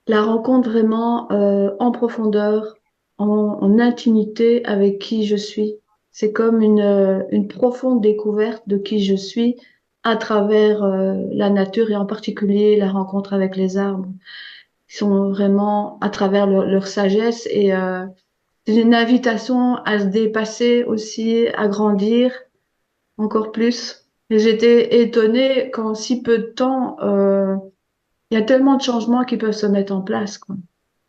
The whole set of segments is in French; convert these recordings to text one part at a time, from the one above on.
La rencontre vraiment en profondeur, en intimité avec qui je suis. C'est comme une profonde découverte de qui je suis à travers la nature et en particulier la rencontre avec les arbres. Ils sont vraiment à travers leur sagesse et c'est une invitation à se dépasser aussi, à grandir encore plus. Et j'étais étonnée qu'en si peu de temps, il y a tellement de changements qui peuvent se mettre en place, quoi.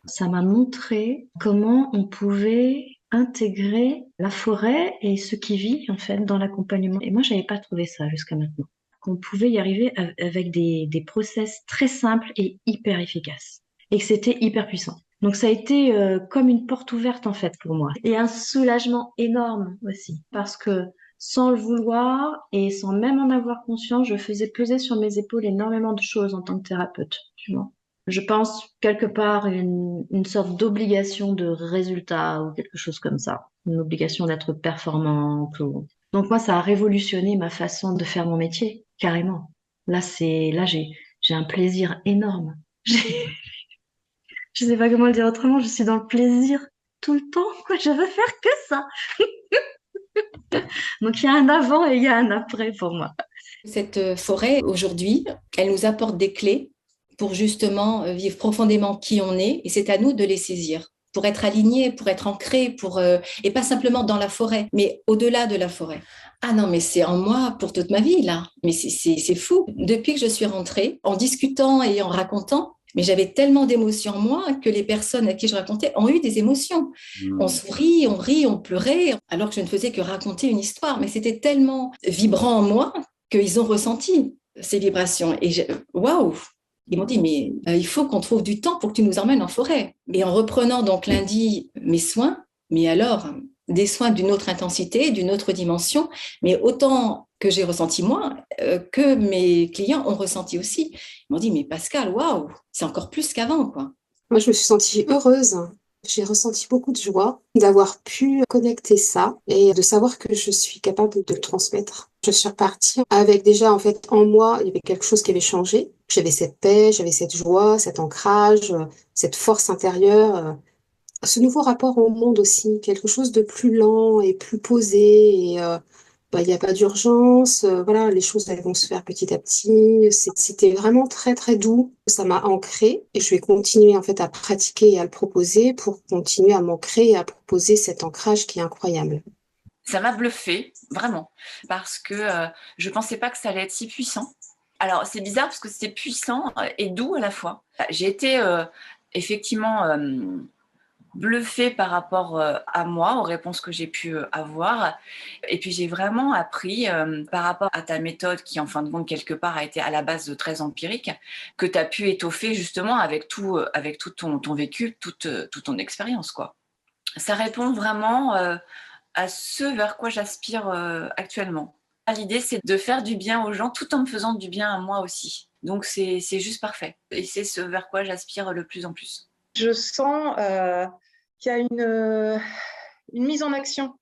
Ça m'a montré comment on pouvait intégrer la forêt et ce qui vit en fait dans l'accompagnement. Et moi, j'avais pas trouvé ça jusqu'à maintenant. Qu'on pouvait y arriver avec des process très simples et hyper efficaces. Et que c'était hyper puissant. Donc ça a été comme une porte ouverte en fait pour moi. Et un soulagement énorme aussi. Parce que sans le vouloir et sans même en avoir conscience, je faisais peser sur mes épaules énormément de choses en tant que thérapeute. Tu vois. Je pense quelque part une sorte d'obligation de résultat ou quelque chose comme ça. Une obligation d'être performante. Donc moi, ça a révolutionné ma façon de faire mon métier, carrément. Là, j'ai un plaisir énorme. J'ai- Je sais pas comment le dire autrement, je suis dans le plaisir tout le temps, quoi. Je veux faire que ça. Donc il y a un avant et il y a un après pour moi. Cette forêt, aujourd'hui, elle nous apporte des clés pour justement vivre profondément qui on est, et c'est à nous de les saisir pour être alignés, pour être ancrés, et pas simplement dans la forêt, mais au-delà de la forêt. Ah non, mais c'est en moi pour toute ma vie, là. Mais c'est fou. Depuis que je suis rentrée, en discutant et en racontant, mais j'avais tellement d'émotions en moi que les personnes à qui je racontais ont eu des émotions. On rit, on pleurait, alors que je ne faisais que raconter une histoire. Mais c'était tellement vibrant en moi qu'ils ont ressenti ces vibrations. Waouh! Ils m'ont dit, mais il faut qu'on trouve du temps pour que tu nous emmènes en forêt. Et en reprenant donc lundi mes soins, mais alors des soins d'une autre intensité, d'une autre dimension, mais autant que j'ai ressenti moi, que mes clients ont ressenti aussi. Ils m'ont dit, mais Pascal, waouh, c'est encore plus qu'avant, quoi. Moi, je me suis sentie heureuse. J'ai ressenti beaucoup de joie d'avoir pu connecter ça et de savoir que je suis capable de le transmettre. Je suis repartie avec déjà, en fait, en moi, il y avait quelque chose qui avait changé. J'avais cette paix, j'avais cette joie, cet ancrage, cette force intérieure, ce nouveau rapport au monde aussi, quelque chose de plus lent et plus posé. Et bah, il n'y a pas d'urgence. Voilà, les choses elles vont se faire petit à petit. C'était vraiment très très doux. Ça m'a ancré et je vais continuer en fait à pratiquer et à le proposer pour continuer à m'ancrer et à proposer cet ancrage qui est incroyable. Ça m'a bluffé, vraiment, parce que je ne pensais pas que ça allait être si puissant. Alors, c'est bizarre parce que c'était puissant et doux à la fois. J'ai été effectivement bluffée par rapport à moi, aux réponses que j'ai pu avoir. Et puis, j'ai vraiment appris par rapport à ta méthode qui, en fin de compte, quelque part, a été à la base de très empirique, que tu as pu étoffer justement avec tout ton vécu, toute ton expérience, quoi. Ça répond vraiment à ce vers quoi j'aspire actuellement. L'idée, c'est de faire du bien aux gens tout en me faisant du bien à moi aussi. Donc, c'est juste parfait. Et c'est ce vers quoi j'aspire le plus en plus. Je sens qu'il y a une mise en action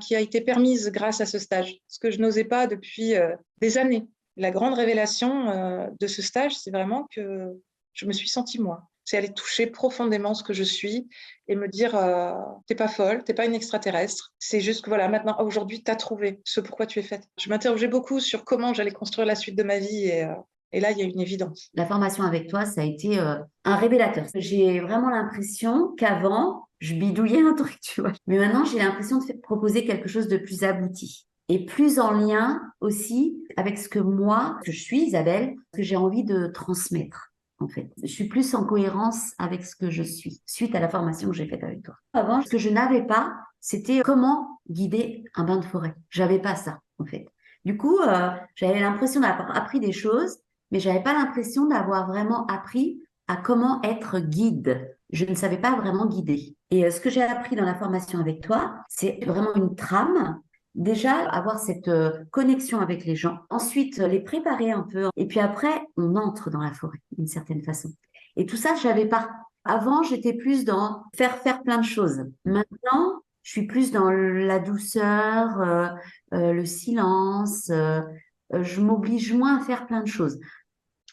qui a été permise grâce à ce stage, ce que je n'osais pas depuis des années. La grande révélation de ce stage, c'est vraiment que je me suis sentie moi. C'est aller toucher profondément ce que je suis et me dire t'es pas folle, t'es pas une extraterrestre. C'est juste que voilà, maintenant, aujourd'hui, t'as trouvé ce pourquoi tu es faite. Je m'interrogeais beaucoup sur comment j'allais construire la suite de ma vie et là, il y a une évidence. La formation avec toi, ça a été un révélateur. J'ai vraiment l'impression qu'avant, je bidouillais un truc, tu vois. Mais maintenant, j'ai l'impression de proposer quelque chose de plus abouti et plus en lien aussi avec ce que moi, que je suis, Isabelle, que j'ai envie de transmettre. En fait, je suis plus en cohérence avec ce que je suis suite à la formation que j'ai faite avec toi. Avant, ce que je n'avais pas, c'était comment guider un bain de forêt. J'avais pas ça, en fait. Du coup, j'avais l'impression d'avoir appris des choses mais j'avais pas l'impression d'avoir vraiment appris à comment être guide. Je ne savais pas vraiment guider. Et ce que j'ai appris dans la formation avec toi, c'est vraiment une trame. Déjà, avoir cette connexion avec les gens. Ensuite, les préparer un peu. Et puis après, on entre dans la forêt, d'une certaine façon. Et tout ça, je n'avais pas. Avant, j'étais plus dans faire plein de choses. Maintenant, je suis plus dans la douceur, le silence. Je m'oblige moins à faire plein de choses.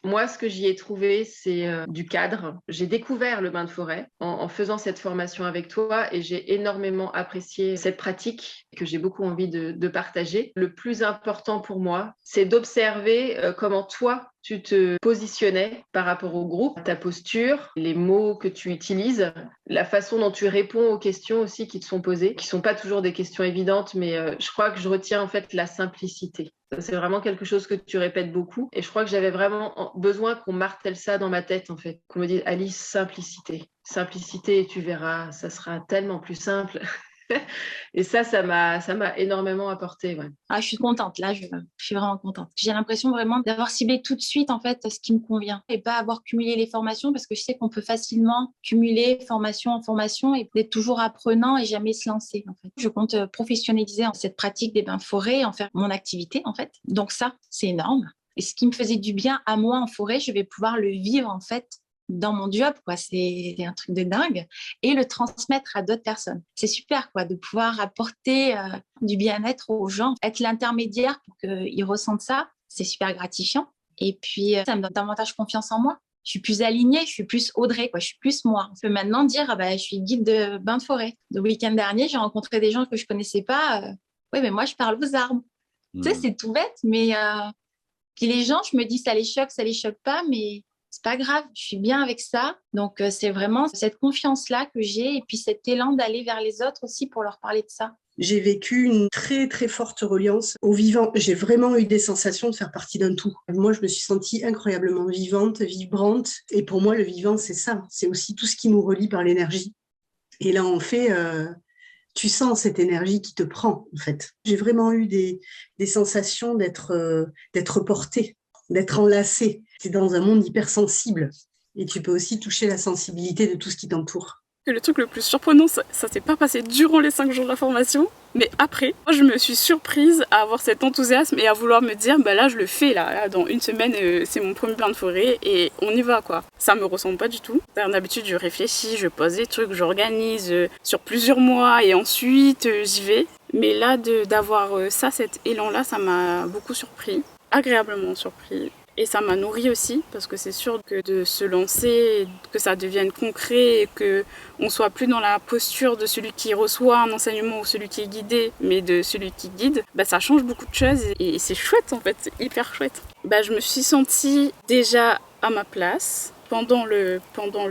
Moi, ce que j'y ai trouvé, c'est du cadre. J'ai découvert le bain de forêt en faisant cette formation avec toi et j'ai énormément apprécié cette pratique que j'ai beaucoup envie de partager. Le plus important pour moi, c'est d'observer comment toi, tu te positionnais par rapport au groupe, ta posture, les mots que tu utilises, la façon dont tu réponds aux questions aussi qui te sont posées, qui sont pas toujours des questions évidentes, mais je crois que je retiens en fait la simplicité. C'est vraiment quelque chose que tu répètes beaucoup. Et je crois que j'avais vraiment besoin qu'on martèle ça dans ma tête, en fait. Qu'on me dise, Alice, simplicité. Simplicité, et tu verras, ça sera tellement plus simple. Et ça m'a énormément apporté. Ouais. Ah, je suis contente, là, je suis vraiment contente. J'ai l'impression vraiment d'avoir ciblé tout de suite, en fait, ce qui me convient et pas avoir cumulé les formations parce que je sais qu'on peut facilement cumuler formation en formation et d'être toujours apprenant et jamais se lancer, en fait. Je compte professionnaliser cette pratique des bains de forêt, en faire mon activité, en fait. Donc ça, c'est énorme. Et ce qui me faisait du bien à moi en forêt, je vais pouvoir le vivre, en fait, dans mon job, quoi. C'est un truc de dingue. Et le transmettre à d'autres personnes. C'est super, quoi, de pouvoir apporter du bien-être aux gens, être l'intermédiaire pour qu'ils ressentent ça. C'est super gratifiant. Et puis, ça me donne davantage confiance en moi. Je suis plus alignée, je suis plus Audrey, quoi. Je suis plus moi. On peut maintenant dire, je suis guide de bain de forêt. Le week-end dernier, j'ai rencontré des gens que je connaissais pas. Oui, mais moi, je parle aux arbres. Tu sais, c'est tout bête, mais puis les gens, je me dis, ça les choque pas, mais c'est pas grave, je suis bien avec ça. Donc, c'est vraiment cette confiance-là que j'ai et puis cet élan d'aller vers les autres aussi pour leur parler de ça. J'ai vécu une très, très forte reliance au vivant. J'ai vraiment eu des sensations de faire partie d'un tout. Moi, je me suis sentie incroyablement vivante, vibrante. Et pour moi, le vivant, c'est ça. C'est aussi tout ce qui nous relie par l'énergie. Et là, en fait, tu sens cette énergie qui te prend, en fait. J'ai vraiment eu des sensations d'être portée, d'être enlacée. Tu es dans un monde hypersensible et tu peux aussi toucher la sensibilité de tout ce qui t'entoure. Le truc le plus surprenant, ça s'est pas passé durant les 5 jours de la formation, mais après, moi, je me suis surprise à avoir cet enthousiasme et à vouloir me dire, là, je le fais, là dans une semaine, c'est mon premier bain de forêt et on y va, quoi. Ça me ressemble pas du tout. D'habitude, je réfléchis, je pose des trucs, j'organise sur plusieurs mois et ensuite, j'y vais. Mais là, d'avoir ça, cet élan-là, ça m'a beaucoup surpris, agréablement surpris. Et ça m'a nourri aussi, parce que c'est sûr que de se lancer, que ça devienne concret et qu'on ne soit plus dans la posture de celui qui reçoit un enseignement ou celui qui est guidé, mais de celui qui guide, ça change beaucoup de choses et c'est chouette en fait, c'est hyper chouette. Je me suis sentie déjà à ma place pendant le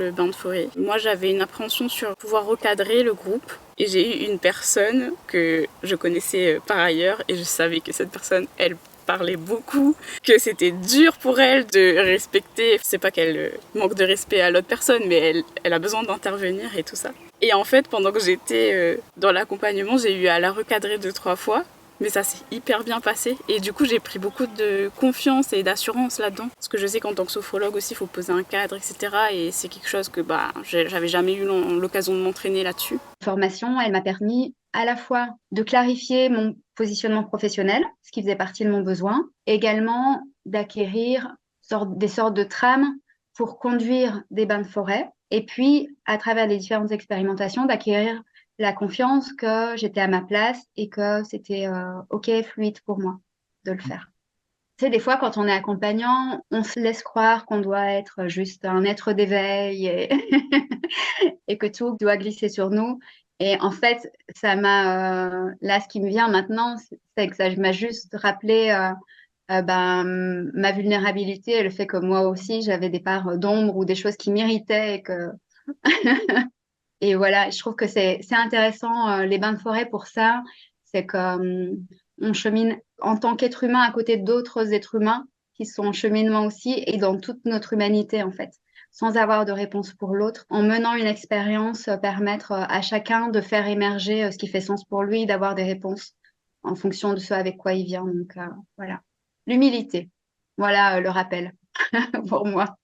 bain de forêt. Moi j'avais une appréhension sur pouvoir recadrer le groupe. Et j'ai eu une personne que je connaissais par ailleurs et je savais que cette personne, elle parlait beaucoup, que c'était dur pour elle de respecter, c'est pas qu'elle manque de respect à l'autre personne, mais elle a besoin d'intervenir et tout ça. Et en fait, pendant que j'étais dans l'accompagnement, j'ai eu à la recadrer 2-3 fois, mais ça s'est hyper bien passé. Et du coup, j'ai pris beaucoup de confiance et d'assurance là-dedans. Parce que je sais qu'en tant que sophrologue aussi, il faut poser un cadre, etc. Et c'est quelque chose que j'avais jamais eu l'occasion de m'entraîner là-dessus. La formation, elle m'a permis à la fois de clarifier mon positionnement professionnel, ce qui faisait partie de mon besoin, également d'acquérir des sortes de trames pour conduire des bains de forêt, et puis, à travers les différentes expérimentations, d'acquérir la confiance que j'étais à ma place et que c'était OK, fluide pour moi de le faire. Tu sais, des fois, quand on est accompagnant, on se laisse croire qu'on doit être juste un être d'éveil et que tout doit glisser sur nous. Et en fait, ça m'a... là, ce qui me vient maintenant, c'est que ça m'a juste rappelé ma vulnérabilité et le fait que moi aussi, j'avais des parts d'ombre ou des choses qui m'irritaient et que... Et voilà, je trouve que c'est intéressant, les bains de forêt pour ça. C'est qu'on chemine en tant qu'être humain à côté d'autres êtres humains qui sont en cheminement aussi et dans toute notre humanité, en fait, sans avoir de réponse pour l'autre. En menant une expérience, permettre à chacun de faire émerger ce qui fait sens pour lui, d'avoir des réponses en fonction de ce avec quoi il vient. Donc, voilà. L'humilité. Voilà le rappel pour moi.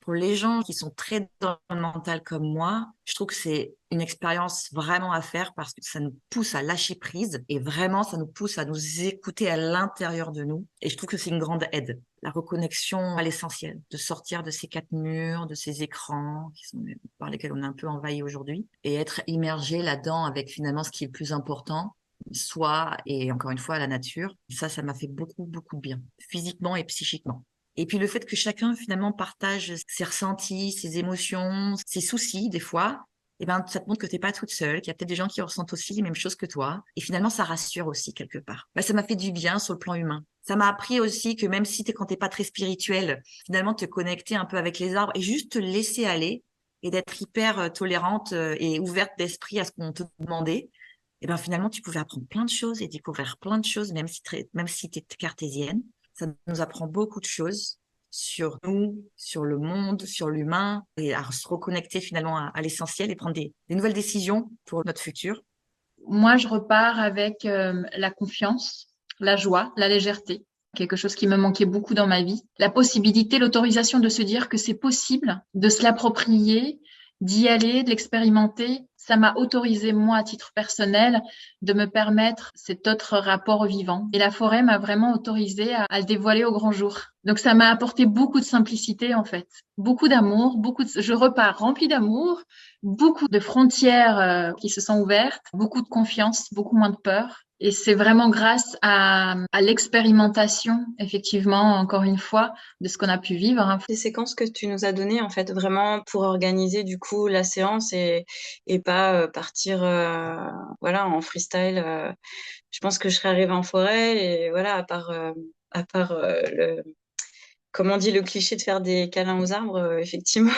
Pour les gens qui sont très dans le mental comme moi, je trouve que c'est une expérience vraiment à faire parce que ça nous pousse à lâcher prise et vraiment ça nous pousse à nous écouter à l'intérieur de nous. Et je trouve que c'est une grande aide. La reconnexion à l'essentiel, de sortir de ces 4 murs, de ces écrans par lesquels on est un peu envahi aujourd'hui et être immergé là-dedans avec finalement ce qui est le plus important, soi et encore une fois la nature. Ça m'a fait beaucoup, beaucoup de bien, physiquement et psychiquement. Et puis le fait que chacun finalement partage ses ressentis, ses émotions, ses soucis des fois, eh ben, ça te montre que t'es pas toute seule, qu'il y a peut-être des gens qui ressentent aussi les mêmes choses que toi. Et finalement, ça rassure aussi quelque part. Bah, ça m'a fait du bien sur le plan humain. Ça m'a appris aussi que même si quand t'es pas très spirituel, finalement, te connecter un peu avec les arbres et juste te laisser aller et d'être hyper tolérante et ouverte d'esprit à ce qu'on te demandait. Et ben finalement, tu pouvais apprendre plein de choses et découvrir plein de choses, même si tu es cartésienne. Ça nous apprend beaucoup de choses sur nous, sur le monde, sur l'humain, et à se reconnecter finalement à l'essentiel et prendre des nouvelles décisions pour notre futur. Moi, je repars avec la confiance, la joie, la légèreté, quelque chose qui me manquait beaucoup dans ma vie. La possibilité, l'autorisation de se dire que c'est possible, de se l'approprier, d'y aller, de l'expérimenter. Ça m'a autorisé, moi, à titre personnel, de me permettre cet autre rapport au vivant. Et la forêt m'a vraiment autorisé à le dévoiler au grand jour. Donc, ça m'a apporté beaucoup de simplicité, en fait. Beaucoup d'amour, je repars remplie d'amour, beaucoup de frontières qui se sont ouvertes, beaucoup de confiance, beaucoup moins de peur. Et c'est vraiment grâce à l'expérimentation, effectivement, encore une fois, de ce qu'on a pu vivre. Les séquences que tu nous as données, en fait, vraiment pour organiser du coup la séance et pas partir voilà, en freestyle. Je pense que je serais arrivée en forêt et voilà, à part comme on dit, le cliché de faire des câlins aux arbres, effectivement,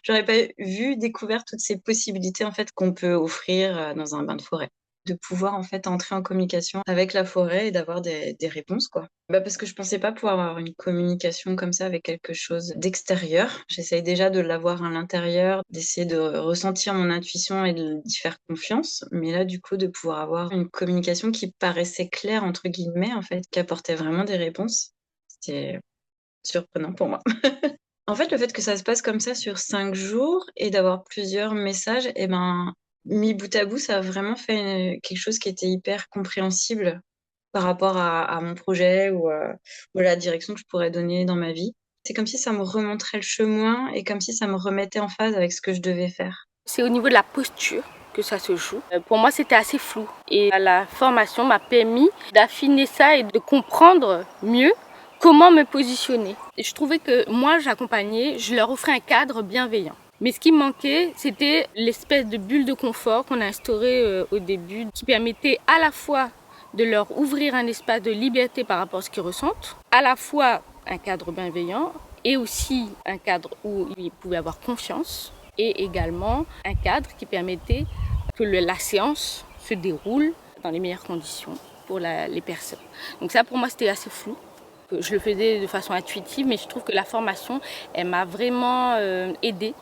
j'aurais pas découvert toutes ces possibilités en fait qu'on peut offrir dans un bain de forêt. De pouvoir en fait entrer en communication avec la forêt et d'avoir des réponses quoi. Parce que je pensais pas pouvoir avoir une communication comme ça avec quelque chose d'extérieur. J'essaye déjà de l'avoir à l'intérieur, d'essayer de ressentir mon intuition et d'y faire confiance. Mais là du coup de pouvoir avoir une communication qui paraissait claire entre guillemets en fait, qui apportait vraiment des réponses, c'était surprenant pour moi. En fait, le fait que ça se passe comme ça sur 5 jours et d'avoir plusieurs messages, et ben mis bout à bout, ça a vraiment fait quelque chose qui était hyper compréhensible par rapport à mon projet ou à la direction que je pourrais donner dans ma vie. C'est comme si ça me remontrait le chemin et comme si ça me remettait en phase avec ce que je devais faire. C'est au niveau de la posture que ça se joue. Pour moi, c'était assez flou. Et la formation m'a permis d'affiner ça et de comprendre mieux comment me positionner. Et je trouvais que moi, j'accompagnais, je leur offrais un cadre bienveillant. Mais ce qui me manquait, c'était l'espèce de bulle de confort qu'on a instaurée au début, qui permettait à la fois de leur ouvrir un espace de liberté par rapport à ce qu'ils ressentent, à la fois un cadre bienveillant et aussi un cadre où ils pouvaient avoir confiance, et également un cadre qui permettait que la séance se déroule dans les meilleures conditions pour les personnes. Donc ça, pour moi, c'était assez flou. Je le faisais de façon intuitive, mais je trouve que la formation, elle m'a vraiment aidée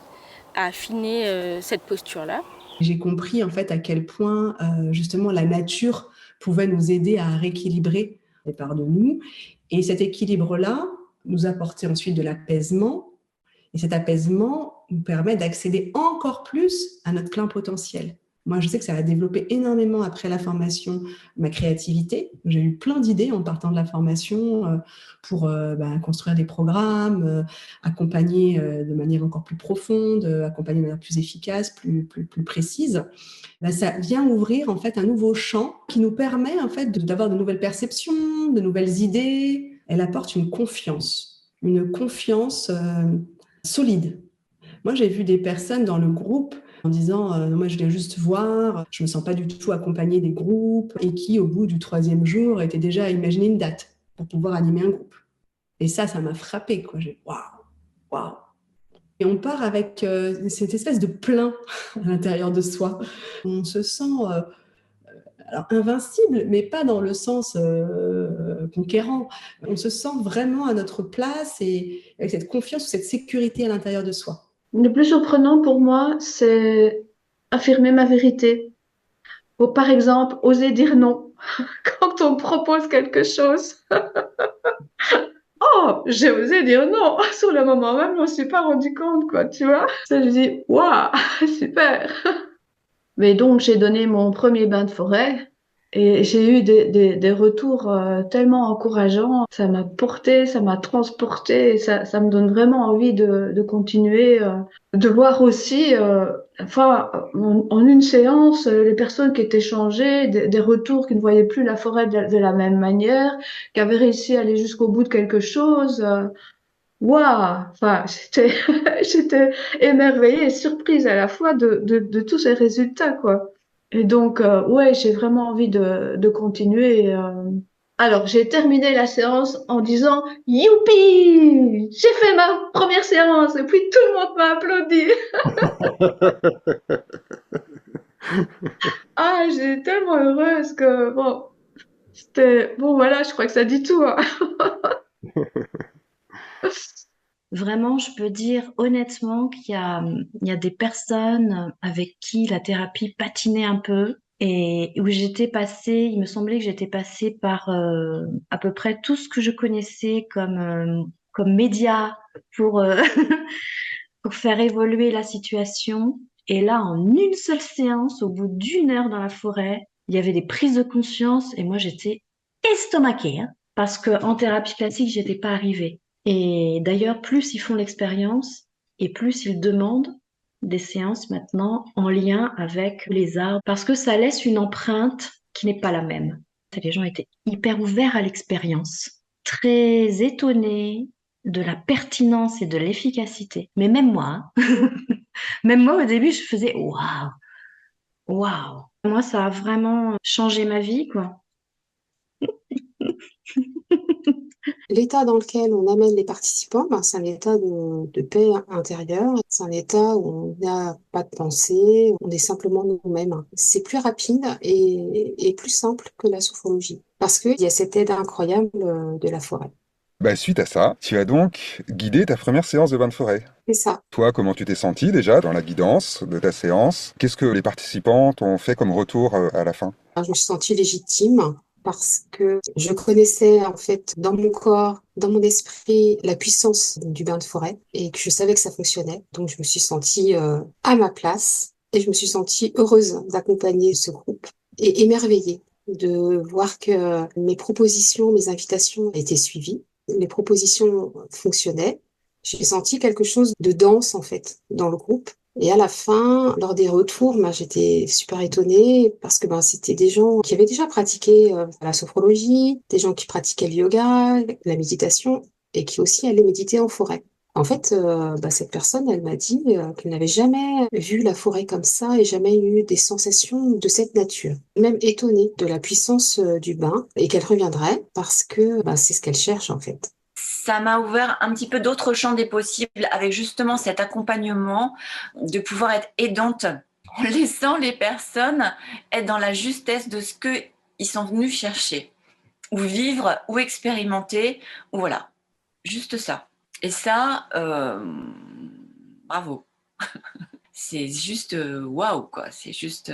à affiner cette posture-là. J'ai compris en fait à quel point justement la nature pouvait nous aider à rééquilibrer les parts de nous. Et cet équilibre-là nous apportait ensuite de l'apaisement. Et cet apaisement nous permet d'accéder encore plus à notre plein potentiel. Moi, je sais que ça a développé énormément après la formation ma créativité. J'ai eu plein d'idées en partant de la formation pour construire des programmes, accompagner de manière encore plus profonde, accompagner de manière plus efficace, plus précise. Ça vient ouvrir en fait un nouveau champ qui nous permet en fait d'avoir de nouvelles perceptions, de nouvelles idées. Elle apporte une confiance solide. Moi, j'ai vu des personnes dans le groupe en disant moi je viens juste voir, je me sens pas du tout accompagnée des groupes, et qui au bout du 3e jour étaient déjà à imaginer une date pour pouvoir animer un groupe. Et ça m'a frappée quoi. J'ai waouh. Et on part avec cette espèce de plein à l'intérieur de soi. On se sent alors invincible, mais pas dans le sens conquérant. On se sent vraiment à notre place et avec cette confiance ou cette sécurité à l'intérieur de soi. Le plus surprenant pour moi, c'est affirmer ma vérité. Ou par exemple, oser dire non quand on me propose quelque chose. Oh, j'ai osé dire non. Sur le moment même, je ne me suis pas rendu compte, quoi, tu vois. Ça, je dis, waouh, super. Mais donc, j'ai donné mon premier bain de forêt. Et j'ai eu des retours tellement encourageants. Ça m'a porté, ça m'a transporté. Et ça me donne vraiment envie de continuer, de voir aussi, en une séance, les personnes qui étaient changées, des retours qui ne voyaient plus la forêt de la même manière, qui avaient réussi à aller jusqu'au bout de quelque chose. waouh, enfin, j'étais, j'étais émerveillée et surprise à la fois de tous ces résultats, quoi. Et donc, ouais, j'ai vraiment envie de continuer. Alors, j'ai terminé la séance en disant, Youpi! J'ai fait ma première séance et puis tout le monde m'a applaudi. Ah, j'étais tellement heureuse que, bon, c'était, bon, voilà, je crois que ça dit tout, hein. Vraiment, je peux dire honnêtement il y a des personnes avec qui la thérapie patinait un peu et où j'étais passée, il me semblait que j'étais passée par à peu près tout ce que je connaissais comme média pour, pour faire évoluer la situation. Et là, en une seule séance, au bout d'1 heure dans la forêt, il y avait des prises de conscience et moi, j'étais estomaquée, hein, parce que en thérapie classique, j'étais pas arrivée. Et d'ailleurs, plus ils font l'expérience et plus ils demandent des séances maintenant en lien avec les arbres parce que ça laisse une empreinte qui n'est pas la même. Les gens étaient hyper ouverts à l'expérience, très étonnés de la pertinence et de l'efficacité. Mais même moi, hein, même moi au début, je faisais waouh, waouh. Moi, ça a vraiment changé ma vie, quoi. L'état dans lequel on amène les participants, ben, c'est un état de paix intérieure. C'est un état où on n'a pas de pensée, on est simplement nous-mêmes. C'est plus rapide et plus simple que la sophrologie. Parce qu'il y a cette aide incroyable de la forêt. Bah, suite à ça, tu as donc guidé ta première séance de bain de forêt. C'est ça. Toi, comment tu t'es senti déjà dans la guidance de ta séance? Qu'est-ce que les participants t'ont fait comme retour à la fin? Alors, je me suis sentie légitime parce que je connaissais en fait dans mon corps, dans mon esprit, la puissance du bain de forêt et que je savais que ça fonctionnait. Donc, je me suis sentie à ma place et je me suis sentie heureuse d'accompagner ce groupe et émerveillée de voir que mes propositions, mes invitations étaient suivies. Les propositions fonctionnaient. J'ai senti quelque chose de dense, en fait, dans le groupe. Et à la fin, lors des retours, ben, j'étais super étonnée parce que ben, c'était des gens qui avaient déjà pratiqué la sophrologie, des gens qui pratiquaient le yoga, la méditation et qui aussi allaient méditer en forêt. En fait, ben, cette personne, elle m'a dit qu'elle n'avait jamais vu la forêt comme ça et jamais eu des sensations de cette nature. Même étonnée de la puissance du bain et qu'elle reviendrait parce que ben, c'est ce qu'elle cherche en fait. Ça m'a ouvert un petit peu d'autres champs des possibles avec justement cet accompagnement, de pouvoir être aidante en laissant les personnes être dans la justesse de ce qu'ils sont venus chercher, ou vivre, ou expérimenter, ou voilà, juste ça. Et ça, bravo. C'est juste waouh, quoi. C'est juste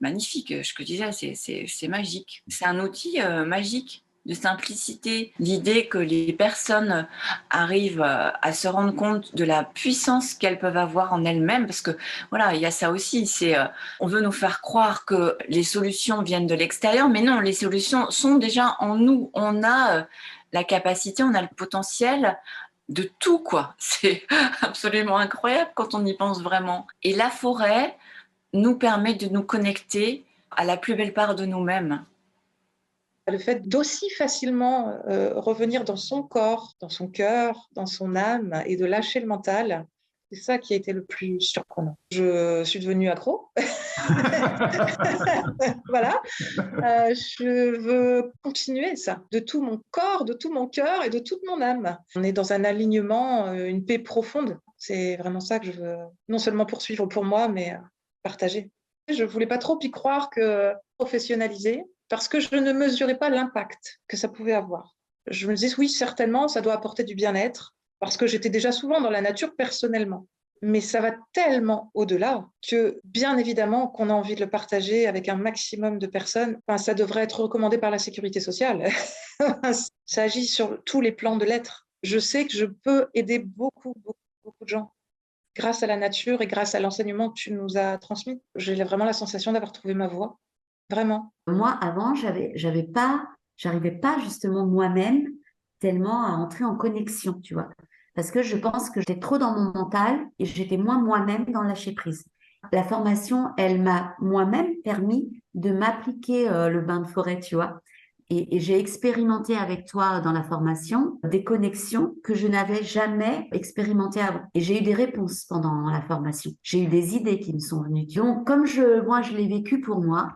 magnifique. Je te disais, c'est magique. C'est un outil magique de simplicité. L'idée que les personnes arrivent à se rendre compte de la puissance qu'elles peuvent avoir en elles-mêmes, parce que voilà, il y a ça aussi. C'est on veut nous faire croire que les solutions viennent de l'extérieur, mais non, les solutions sont déjà en nous. On a la capacité, on a le potentiel de tout, quoi. C'est absolument incroyable quand on y pense vraiment. Et la forêt nous permet de nous connecter à la plus belle part de nous-mêmes. Le fait d'aussi facilement revenir dans son corps, dans son cœur, dans son âme et de lâcher le mental, c'est ça qui a été le plus surprenant. Je suis devenue accro. Voilà. Je veux continuer ça, de tout mon corps, de tout mon cœur et de toute mon âme. On est dans un alignement, une paix profonde. C'est vraiment ça que je veux non seulement poursuivre pour moi, mais partager. Je ne voulais pas trop y croire que professionnaliser, parce que je ne mesurais pas l'impact que ça pouvait avoir. Je me disais, oui, certainement, ça doit apporter du bien-être, parce que j'étais déjà souvent dans la nature personnellement. Mais ça va tellement au-delà que, bien évidemment, qu'on a envie de le partager avec un maximum de personnes. Enfin, ça devrait être recommandé par la sécurité sociale. Ça agit sur tous les plans de l'être. Je sais que je peux aider beaucoup de gens grâce à la nature et grâce à l'enseignement que tu nous as transmis. J'ai vraiment la sensation d'avoir trouvé ma voie. Vraiment. Moi, avant, j'arrivais pas justement moi-même tellement à entrer en connexion, tu vois. Parce que je pense que j'étais trop dans mon mental et j'étais moins moi-même dans le lâcher prise. La formation, elle m'a moi-même permis de m'appliquer le bain de forêt, tu vois. Et j'ai expérimenté avec toi dans la formation des connexions que je n'avais jamais expérimentées avant. Et j'ai eu des réponses pendant la formation. J'ai eu des idées qui me sont venues. Donc, comme moi, je l'ai vécu pour moi,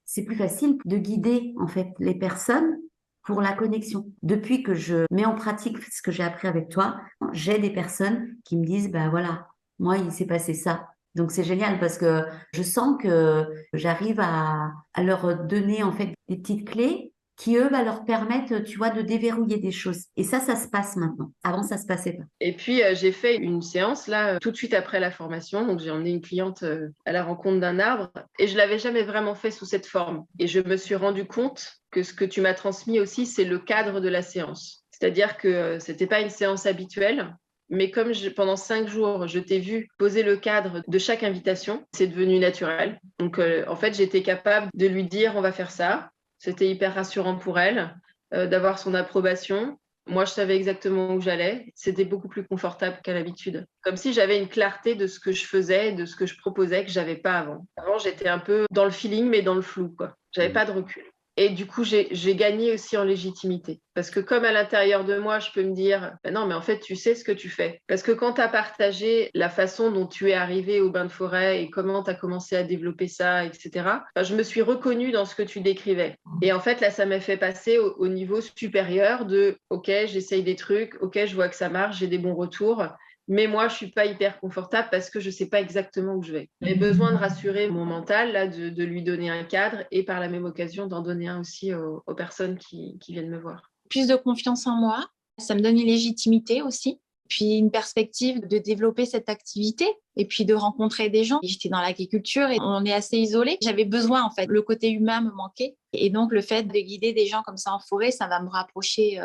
c'est plus facile de guider, en fait, les personnes pour la connexion. Depuis que je mets en pratique ce que j'ai appris avec toi, j'ai des personnes qui me disent, ben voilà, moi, il s'est passé ça. Donc, c'est génial parce que je sens que j'arrive à leur donner, en fait, des petites clés qui, eux, leur permettent, tu vois, de déverrouiller des choses. Et ça se passe maintenant. Avant, ça se passait pas. Et puis, j'ai fait une séance, là, tout de suite après la formation. Donc, j'ai emmené une cliente à la rencontre d'un arbre. Et je l'avais jamais vraiment fait sous cette forme. Et je me suis rendu compte que ce que tu m'as transmis aussi, c'est le cadre de la séance. C'est-à-dire que c'était pas une séance habituelle. Mais comme pendant 5 jours, je t'ai vu poser le cadre de chaque invitation, c'est devenu naturel. Donc, en fait, j'étais capable de lui dire, on va faire ça. C'était hyper rassurant pour elle d'avoir son approbation. Moi, je savais exactement où j'allais. C'était beaucoup plus confortable qu'à l'habitude. Comme si j'avais une clarté de ce que je faisais, de ce que je proposais que j'avais pas avant. Avant, j'étais un peu dans le feeling, mais dans le flou, quoi. J'avais pas de recul. Et du coup, j'ai gagné aussi en légitimité. Parce que comme à l'intérieur de moi, je peux me dire, ben non, mais en fait, tu sais ce que tu fais. Parce que quand tu as partagé la façon dont tu es arrivé au bain de forêt et comment tu as commencé à développer ça, etc., ben, je me suis reconnue dans ce que tu décrivais. Et en fait, là, ça m'a fait passer au niveau supérieur de, OK, j'essaye des trucs, OK, je vois que ça marche, j'ai des bons retours. Mais moi, je ne suis pas hyper confortable parce que je ne sais pas exactement où je vais. J'ai besoin de rassurer mon mental, là, de lui donner un cadre et par la même occasion d'en donner un aussi aux personnes qui viennent me voir. Plus de confiance en moi, ça me donne une légitimité aussi, puis une perspective de développer cette activité et puis de rencontrer des gens. J'étais dans l'agriculture et on est assez isolés. J'avais besoin, en fait, le côté humain me manquait. Et donc, le fait de guider des gens comme ça en forêt, ça va me rapprocher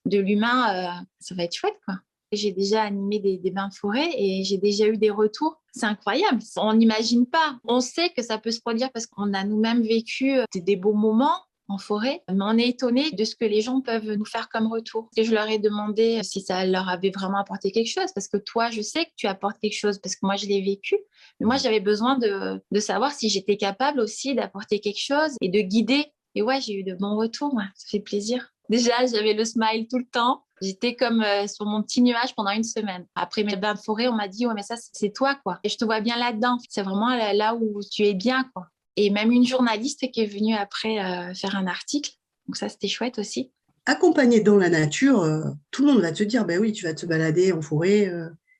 de l'humain. Ça va être chouette, quoi. J'ai déjà animé des bains de forêt et j'ai déjà eu des retours. C'est incroyable. On n'imagine pas. On sait que ça peut se produire parce qu'on a nous-mêmes vécu des beaux moments en forêt, mais on est étonné de ce que les gens peuvent nous faire comme retour. Et je leur ai demandé si ça leur avait vraiment apporté quelque chose, parce que toi, je sais que tu apportes quelque chose, parce que moi, je l'ai vécu. Mais moi, j'avais besoin de savoir si j'étais capable aussi d'apporter quelque chose et de guider. Et ouais, j'ai eu de bons retours. Ouais. Ça fait plaisir. Déjà, j'avais le smile tout le temps. J'étais comme sur mon petit nuage pendant 1 semaine. Après mes bains de forêt, on m'a dit, ouais, mais ça, c'est toi, quoi. Et je te vois bien là-dedans. C'est vraiment là où tu es bien, quoi. Et même une journaliste qui est venue après faire un article. Donc ça, c'était chouette aussi. Accompagné dans la nature, tout le monde va te dire, ben oui, tu vas te balader en forêt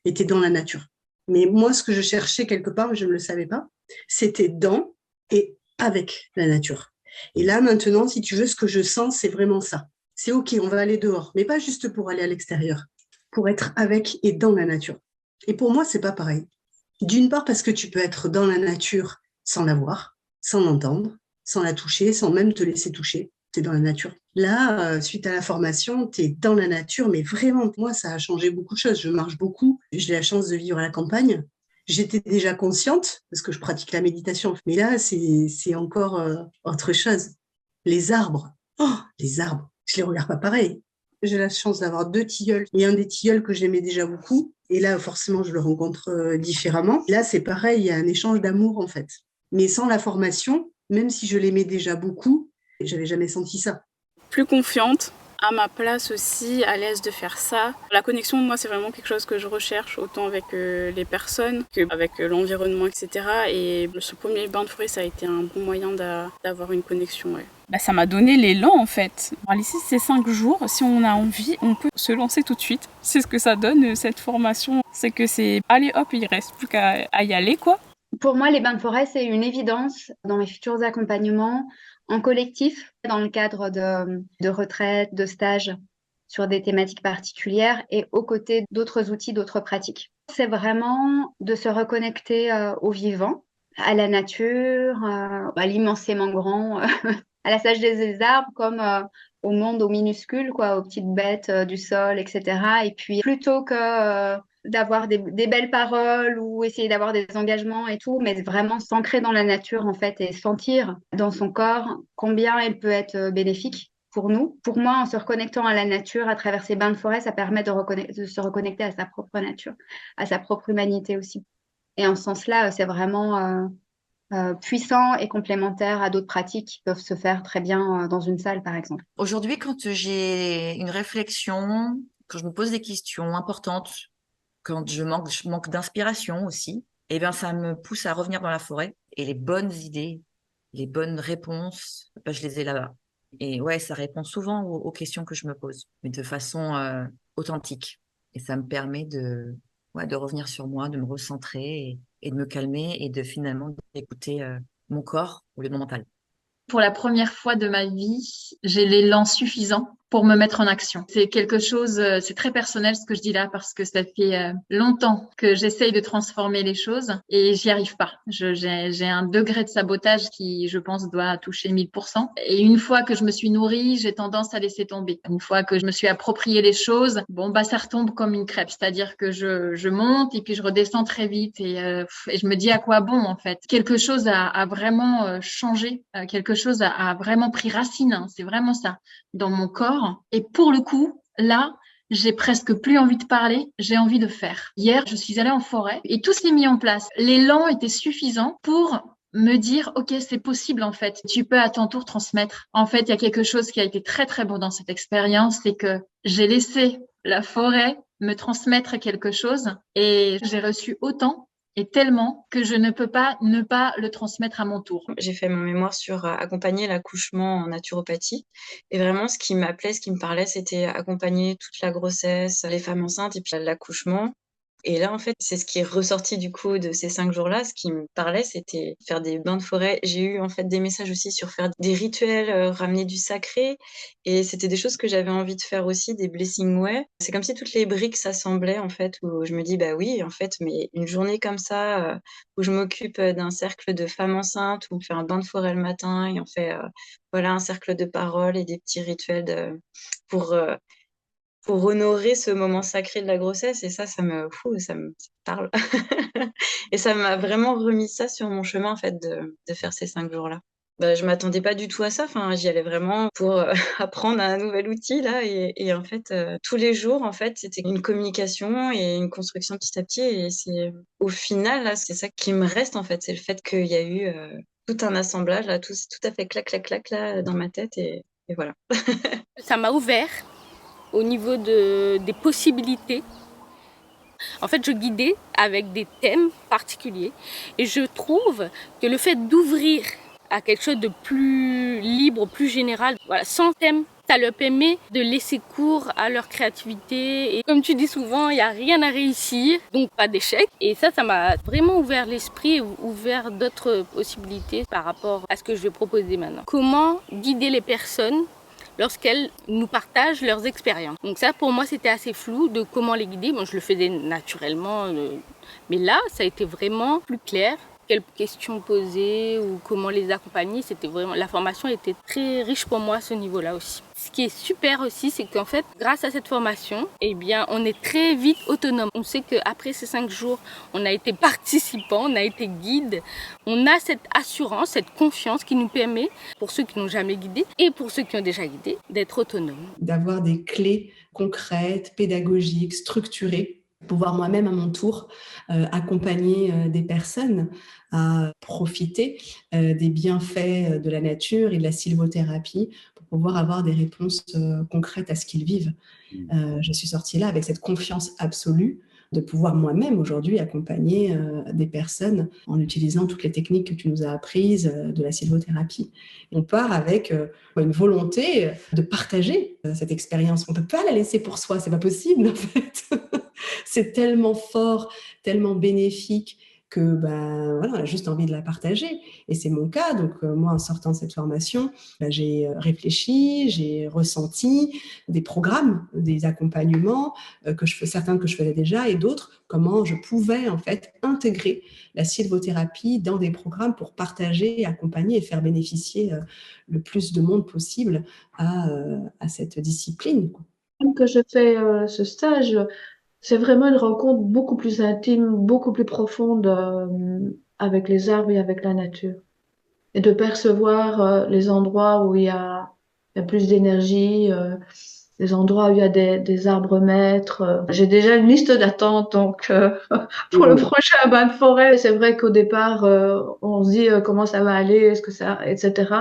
et tu es dans la nature. Mais moi, ce que je cherchais quelque part, mais je ne le savais pas, c'était dans et avec la nature. Et là, maintenant, si tu veux, ce que je sens, c'est vraiment ça. C'est OK, on va aller dehors, mais pas juste pour aller à l'extérieur, pour être avec et dans la nature. Et pour moi, c'est pas pareil. D'une part, parce que tu peux être dans la nature sans la voir, sans l'entendre, sans la toucher, sans même te laisser toucher. Tu es dans la nature. Là, suite à la formation, tu es dans la nature, mais vraiment, moi, ça a changé beaucoup de choses. Je marche beaucoup. J'ai la chance de vivre à la campagne. J'étais déjà consciente, parce que je pratique la méditation. Mais là, c'est encore autre chose. Les arbres. Oh, les arbres. Je les regarde pas pareil. J'ai la chance d'avoir 2 tilleuls. Il y a un des tilleuls que j'aimais déjà beaucoup. Et là, forcément, je le rencontre différemment. Là, c'est pareil, il y a un échange d'amour, en fait. Mais sans la formation, même si je l'aimais déjà beaucoup, j'avais jamais senti ça. Plus confiante, à ma place aussi, à l'aise de faire ça. La connexion, moi, c'est vraiment quelque chose que je recherche, autant avec les personnes qu'avec l'environnement, etc. Et ce premier bain de forêt, ça a été un bon moyen d'avoir une connexion, ouais. Bah, ça m'a donné l'élan, en fait. Alors, ici, c'est 5 jours. Si on a envie, on peut se lancer tout de suite. C'est ce que ça donne, cette formation. C'est que c'est, allez hop, il reste plus qu'à y aller, quoi. Pour moi, les bains de forêt, c'est une évidence dans mes futurs accompagnements en collectif, dans le cadre de retraites, de stages sur des thématiques particulières et aux côtés d'autres outils, d'autres pratiques. C'est vraiment de se reconnecter au vivant, à la nature, à l'immensément grand, à la sagesse des arbres, comme au monde, aux minuscules, quoi, aux petites bêtes du sol, etc. Et puis, plutôt que d'avoir des belles paroles ou essayer d'avoir des engagements et tout, mais vraiment s'ancrer dans la nature, en fait, et sentir dans son corps combien elle peut être bénéfique pour nous. Pour moi, en se reconnectant à la nature à travers ces bains de forêt, ça permet de se reconnecter à sa propre nature, à sa propre humanité aussi. Et en ce sens-là, c'est vraiment puissant et complémentaire à d'autres pratiques qui peuvent se faire très bien dans une salle, par exemple. Aujourd'hui, quand j'ai une réflexion, quand je me pose des questions importantes, quand je manque d'inspiration aussi, eh bien, ça me pousse à revenir dans la forêt. Et les bonnes idées, les bonnes réponses, ben, je les ai là-bas. Et ouais, ça répond souvent aux questions que je me pose, mais de façon authentique. Et ça me permet de revenir sur moi, de me recentrer et de me calmer et de finalement d'écouter mon corps au lieu de mon mental. Pour la première fois de ma vie, j'ai l'élan suffisant pour me mettre en action. C'est quelque chose, c'est très personnel ce que je dis là parce que ça fait longtemps que j'essaye de transformer les choses et j'y arrive pas. J'ai un degré de sabotage qui, je pense, doit toucher 1000%. Et une fois que je me suis nourrie, j'ai tendance à laisser tomber. Une fois que je me suis approprié les choses, bon bah ça retombe comme une crêpe. C'est-à-dire que je monte et puis je redescends très vite et je me dis à quoi bon en fait. Quelque chose a vraiment changé, quelque chose a vraiment pris racine. Hein, c'est vraiment ça dans mon corps. Et pour le coup, là, j'ai presque plus envie de parler, j'ai envie de faire. Hier, je suis allée en forêt et tout s'est mis en place. L'élan était suffisant pour me dire, OK, c'est possible en fait. Tu peux à ton tour transmettre. En fait, il y a quelque chose qui a été très très beau dans cette expérience, c'est que j'ai laissé la forêt me transmettre quelque chose et j'ai reçu autant et tellement que je ne peux pas ne pas le transmettre à mon tour. J'ai fait mon mémoire sur accompagner l'accouchement en naturopathie. Et vraiment, ce qui m'appelait, ce qui me parlait, c'était accompagner toute la grossesse, les femmes enceintes et puis l'accouchement. Et là, en fait, c'est ce qui est ressorti du coup de ces 5 jours-là. Ce qui me parlait, c'était faire des bains de forêt. J'ai eu en fait des messages aussi sur faire des rituels, ramener du sacré. Et c'était des choses que j'avais envie de faire aussi, des blessing way. C'est comme si toutes les briques s'assemblaient en fait, où je me dis, bah oui, en fait, mais une journée comme ça, où je m'occupe d'un cercle de femmes enceintes, où on fait un bain de forêt le matin et on fait voilà, un cercle de parole et des petits rituels pour honorer ce moment sacré de la grossesse. Et ça ça me parle. Et ça m'a vraiment remis ça sur mon chemin, en fait, de faire ces 5 jours-là. Bah, je m'attendais pas du tout à ça. Enfin, j'y allais vraiment pour apprendre un nouvel outil, là. Et en fait, tous les jours, en fait, c'était une communication et une construction petit à petit. Et c'est, au final, là, c'est ça qui me reste, en fait. C'est le fait qu'il y a eu tout un assemblage, là, tout à fait clac, clac, clac, là, dans ma tête. Et voilà. Ça m'a ouvert au niveau des possibilités. En fait, je guidais avec des thèmes particuliers et je trouve que le fait d'ouvrir à quelque chose de plus libre, plus général, voilà, sans thème, ça leur permet de laisser cours à leur créativité. Et comme tu dis souvent, il n'y a rien à réussir, donc pas d'échec. Et ça m'a vraiment ouvert l'esprit et ouvert d'autres possibilités par rapport à ce que je vais proposer maintenant. Comment guider les personnes lorsqu'elles nous partagent leurs expériences. Donc ça, pour moi, c'était assez flou de comment les guider. Bon, je le faisais naturellement, mais là, ça a été vraiment plus clair. Quelles questions poser ou comment les accompagner, c'était vraiment, la formation était très riche pour moi à ce niveau-là aussi. Ce qui est super aussi, c'est qu'en fait, grâce à cette formation, eh bien, on est très vite autonome. On sait qu'après ces 5 jours, on a été participant, on a été guide. On a cette assurance, cette confiance qui nous permet, pour ceux qui n'ont jamais guidé et pour ceux qui ont déjà guidé, d'être autonomes. D'avoir des clés concrètes, pédagogiques, structurées, pouvoir moi-même à mon tour accompagner des personnes à profiter des bienfaits de la nature et de la sylvothérapie pour pouvoir avoir des réponses concrètes à ce qu'ils vivent. Je suis sortie là avec cette confiance absolue de pouvoir moi-même aujourd'hui accompagner des personnes en utilisant toutes les techniques que tu nous as apprises de la sylvothérapie. Et on part avec une volonté de partager cette expérience. On ne peut pas la laisser pour soi, c'est pas possible en fait. C'est tellement fort, tellement bénéfique que voilà, on a juste envie de la partager. Et c'est mon cas. Donc moi, en sortant de cette formation, j'ai réfléchi, j'ai ressenti des programmes, des accompagnements, certains que je faisais déjà et d'autres, comment je pouvais en fait intégrer la sylvothérapie dans des programmes pour partager, accompagner et faire bénéficier le plus de monde possible à cette discipline. Que je fais ce stage, c'est vraiment une rencontre beaucoup plus intime, beaucoup plus profonde avec les arbres et avec la nature. Et de percevoir les endroits où il y a plus d'énergie, des endroits où il y a des arbres maîtres. J'ai déjà une liste d'attente, donc pour le prochain bain de forêt, c'est vrai qu'au départ, on se dit comment ça va aller, est-ce que ça, etc.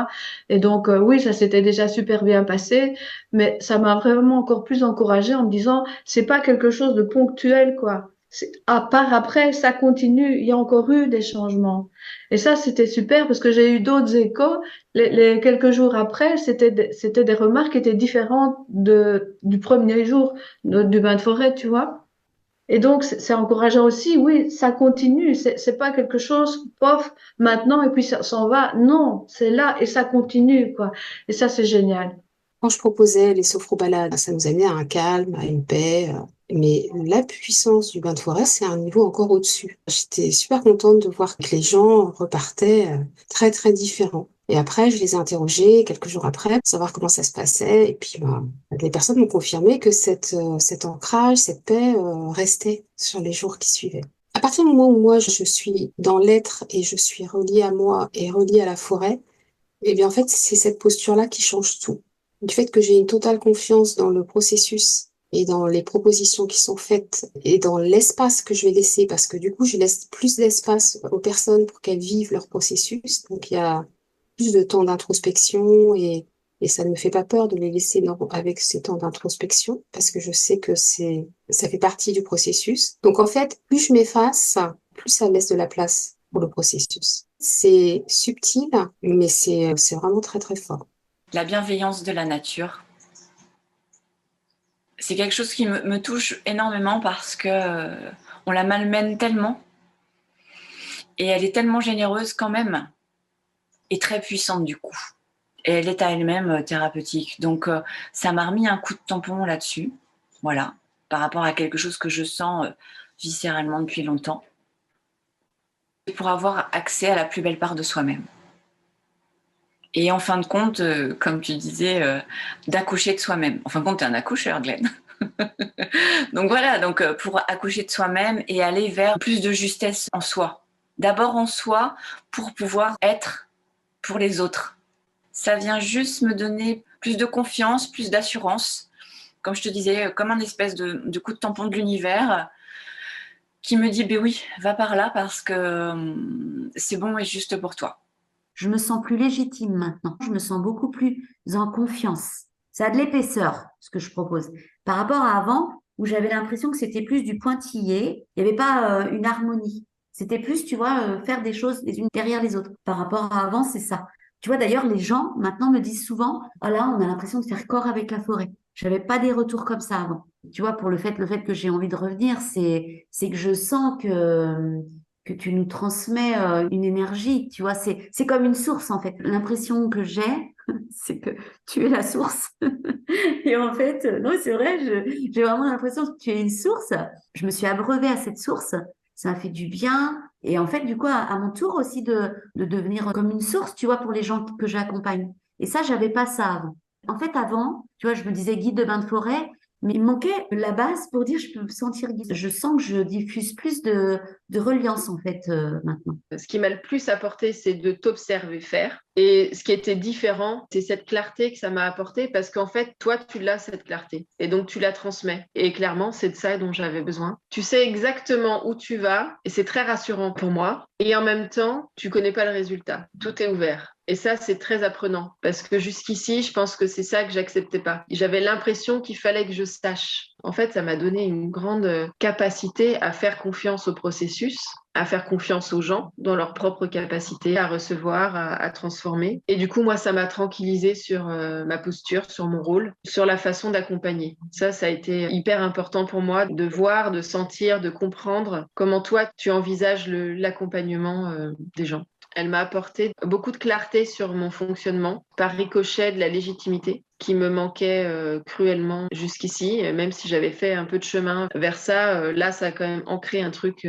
Et donc oui, ça s'était déjà super bien passé, mais ça m'a vraiment encore plus encouragée en me disant, c'est pas quelque chose de ponctuel, quoi. À part après, ça continue. Il y a encore eu des changements. Et ça, c'était super parce que j'ai eu d'autres échos. Les quelques jours après, c'était des remarques qui étaient différentes du premier jour du bain de forêt, tu vois. Et donc, c'est encourageant aussi. Oui, ça continue. C'est pas quelque chose, pof, maintenant, et puis ça s'en va. Non, c'est là et ça continue, quoi. Et ça, c'est génial. Quand je proposais les sophrobalades, ça nous amenait à un calme, à une paix. Mais la puissance du bain de forêt, c'est un niveau encore au-dessus. J'étais super contente de voir que les gens repartaient très, très différents. Et après, je les ai interrogés quelques jours après pour savoir comment ça se passait. Et puis, les personnes m'ont confirmé que cet ancrage, cette paix restait sur les jours qui suivaient. À partir du moment où moi, je suis dans l'être et je suis reliée à moi et reliée à la forêt, eh bien, en fait, c'est cette posture-là qui change tout. Du fait que j'ai une totale confiance dans le processus et dans les propositions qui sont faites et dans l'espace que je vais laisser, parce que du coup, je laisse plus d'espace aux personnes pour qu'elles vivent leur processus. Donc, il y a plus de temps d'introspection et ça ne me fait pas peur de les laisser avec ces temps d'introspection parce que je sais que ça fait partie du processus. Donc, en fait, plus je m'efface, plus ça laisse de la place pour le processus. C'est subtil, mais c'est vraiment très, très fort. La bienveillance de la nature, c'est quelque chose qui me touche énormément parce que on la malmène tellement et elle est tellement généreuse quand même et très puissante du coup. Et elle est à elle-même thérapeutique. Donc ça m'a remis un coup de tampon là-dessus, voilà, par rapport à quelque chose que je sens viscéralement depuis longtemps. Pour avoir accès à la plus belle part de soi-même. Et en fin de compte, comme tu disais, d'accoucher de soi-même. En fin de compte, tu es un accoucheur, Glenn. Donc voilà, pour accoucher de soi-même et aller vers plus de justesse en soi. D'abord en soi, pour pouvoir être pour les autres. Ça vient juste me donner plus de confiance, plus d'assurance. Comme je te disais, comme un espèce de coup de tampon de l'univers qui me dit, ben oui, va par là parce que c'est bon et juste pour toi. Je me sens plus légitime maintenant. Je me sens beaucoup plus en confiance. Ça a de l'épaisseur, ce que je propose. Par rapport à avant, où j'avais l'impression que c'était plus du pointillé, il n'y avait pas une harmonie. C'était plus, tu vois, faire des choses les unes derrière les autres. Par rapport à avant, c'est ça. Tu vois, d'ailleurs, les gens maintenant me disent souvent, oh là, on a l'impression de faire corps avec la forêt. J'avais pas des retours comme ça avant. Tu vois, pour le fait que j'ai envie de revenir, c'est que je sens que tu nous transmets une énergie, tu vois, c'est comme une source en fait. L'impression que j'ai, c'est que tu es la source. Et en fait, non, c'est vrai, j'ai vraiment l'impression que tu es une source. Je me suis abreuvée à cette source, ça m'a fait du bien. Et en fait, du coup, à mon tour aussi de devenir comme une source, tu vois, pour les gens que j'accompagne. Et ça, j'avais pas ça avant. En fait, avant, tu vois, je me disais guide de bain de forêt, mais il me manquait la base pour dire je peux me sentir guide. Je sens que je diffuse plus de reliance en fait maintenant. Ce qui m'a le plus apporté, c'est de t'observer faire. Et ce qui était différent, c'est cette clarté que ça m'a apporté parce qu'en fait, toi, tu l'as cette clarté et donc tu la transmets. Et clairement, c'est de ça dont j'avais besoin. Tu sais exactement où tu vas et c'est très rassurant pour moi. Et en même temps, tu connais pas le résultat. Tout est ouvert. Et ça, c'est très apprenant parce que jusqu'ici, je pense que c'est ça que j'acceptais pas. J'avais l'impression qu'il fallait que je sache. En fait, ça m'a donné une grande capacité à faire confiance au processus, à faire confiance aux gens dans leur propre capacité à recevoir, à transformer. Et du coup, moi, ça m'a tranquillisée sur ma posture, sur mon rôle, sur la façon d'accompagner. Ça a été hyper important pour moi de voir, de sentir, de comprendre comment toi, tu envisages l'accompagnement des gens. Elle m'a apporté beaucoup de clarté sur mon fonctionnement, par ricochet de la légitimité qui me manquait cruellement jusqu'ici. Même si j'avais fait un peu de chemin vers ça, là, ça a quand même ancré un truc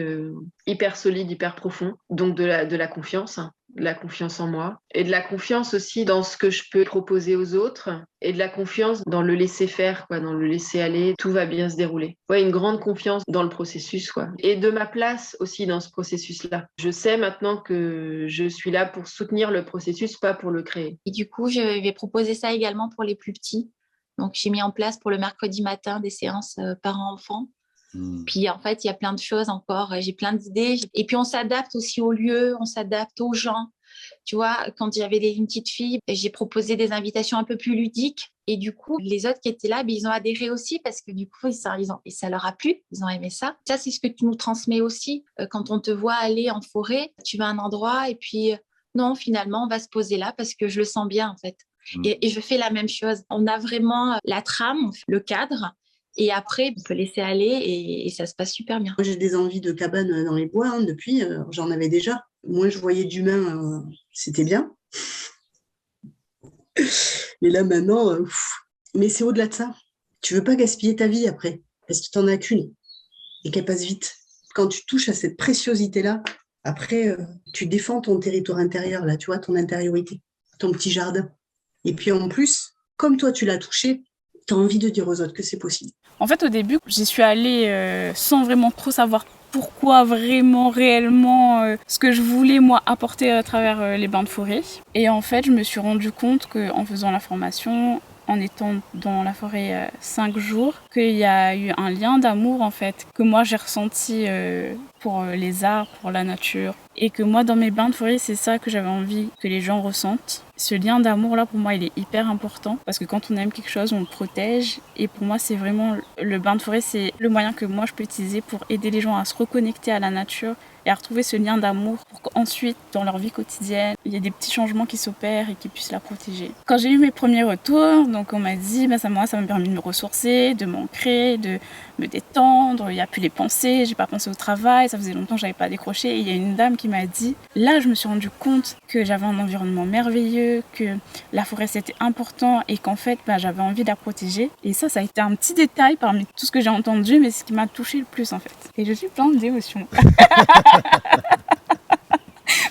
hyper solide, hyper profond. Donc de la confiance, de la confiance en moi et de la confiance aussi dans ce que je peux proposer aux autres et de la confiance dans le laisser faire, quoi, dans le laisser aller, tout va bien se dérouler. Ouais, une grande confiance dans le processus, quoi. Et de ma place aussi dans ce processus-là. Je sais maintenant que je suis là pour soutenir le processus, pas pour le créer. Et du coup, je vais proposer ça également pour les plus petits. Donc, j'ai mis en place pour le mercredi matin des séances parents-enfants. Puis, en fait, il y a plein de choses encore. J'ai plein d'idées. Et puis, on s'adapte aussi aux lieux, on s'adapte aux gens. Tu vois, quand j'avais une petite fille, j'ai proposé des invitations un peu plus ludiques. Et du coup, les autres qui étaient là, ils ont adhéré aussi parce que du coup, ça leur a plu. Ils ont aimé ça. Ça, c'est ce que tu nous transmets aussi. Quand on te voit aller en forêt, tu vas à un endroit et puis, non, finalement, on va se poser là parce que je le sens bien, en fait. Et je fais la même chose. On a vraiment la trame, le cadre. Et après, on peut laisser aller et ça se passe super bien. Moi, j'ai des envies de cabane dans les bois depuis, j'en avais déjà. Moins je voyais d'humains, c'était bien. Mais là, maintenant, mais c'est au-delà de ça. Tu veux pas gaspiller ta vie après, parce que tu n'en as qu'une et qu'elle passe vite. Quand tu touches à cette préciosité-là, après, tu défends ton territoire intérieur, là, tu vois, ton intériorité, ton petit jardin. Et puis en plus, comme toi, tu l'as touché, tu as envie de dire aux autres que c'est possible. En fait, au début, j'y suis allée sans vraiment trop savoir pourquoi vraiment, réellement, ce que je voulais, moi, apporter à travers les bains de forêt. Et en fait, je me suis rendu compte qu'en faisant la formation, en étant dans la forêt 5 jours, qu'il y a eu un lien d'amour, en fait, que moi, j'ai ressenti pour les arbres, pour la nature. Et que moi, dans mes bains de forêt, c'est ça que j'avais envie que les gens ressentent. Ce lien d'amour-là, pour moi, il est hyper important. Parce que quand on aime quelque chose, on le protège. Et pour moi, c'est vraiment... Le bain de forêt, c'est le moyen que moi, je peux utiliser pour aider les gens à se reconnecter à la nature et à retrouver ce lien d'amour pour qu'ensuite, dans leur vie quotidienne, il y ait des petits changements qui s'opèrent et qui puissent la protéger. Quand j'ai eu mes premiers retours, donc on m'a dit, ça m'a permis de me ressourcer, de m'ancrer, de me détendre, il n'y a plus les pensées, j'ai pas pensé au travail, ça faisait longtemps que j'avais pas décroché. Et il y a une dame qui m'a dit, là je me suis rendu compte que j'avais un environnement merveilleux, que la forêt c'était important et qu'en fait j'avais envie de la protéger. Et ça a été un petit détail parmi tout ce que j'ai entendu, mais ce qui m'a touchée le plus en fait. Et je suis pleine d'émotions.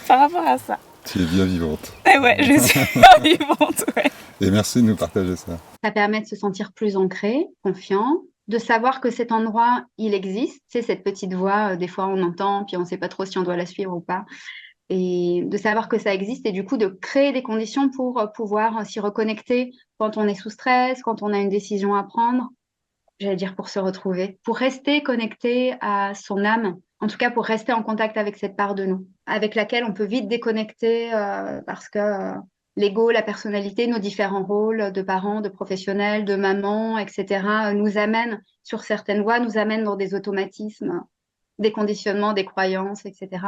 Par rapport à ça. Tu es bien vivante. Et ouais, je suis bien vivante, ouais. Et merci de nous partager ça. Ça permet de se sentir plus ancré, confiant, de savoir que cet endroit, il existe. C'est cette petite voix, des fois on entend, puis on ne sait pas trop si on doit la suivre ou pas. Et de savoir que ça existe et du coup de créer des conditions pour pouvoir s'y reconnecter quand on est sous stress, quand on a une décision à prendre, j'allais dire pour se retrouver, pour rester connecté à son âme, en tout cas pour rester en contact avec cette part de nous, avec laquelle on peut vite déconnecter parce que l'ego, la personnalité, nos différents rôles de parents, de professionnels, de maman, etc., nous amènent sur certaines voies, nous amènent dans des automatismes, des conditionnements, des croyances, etc.,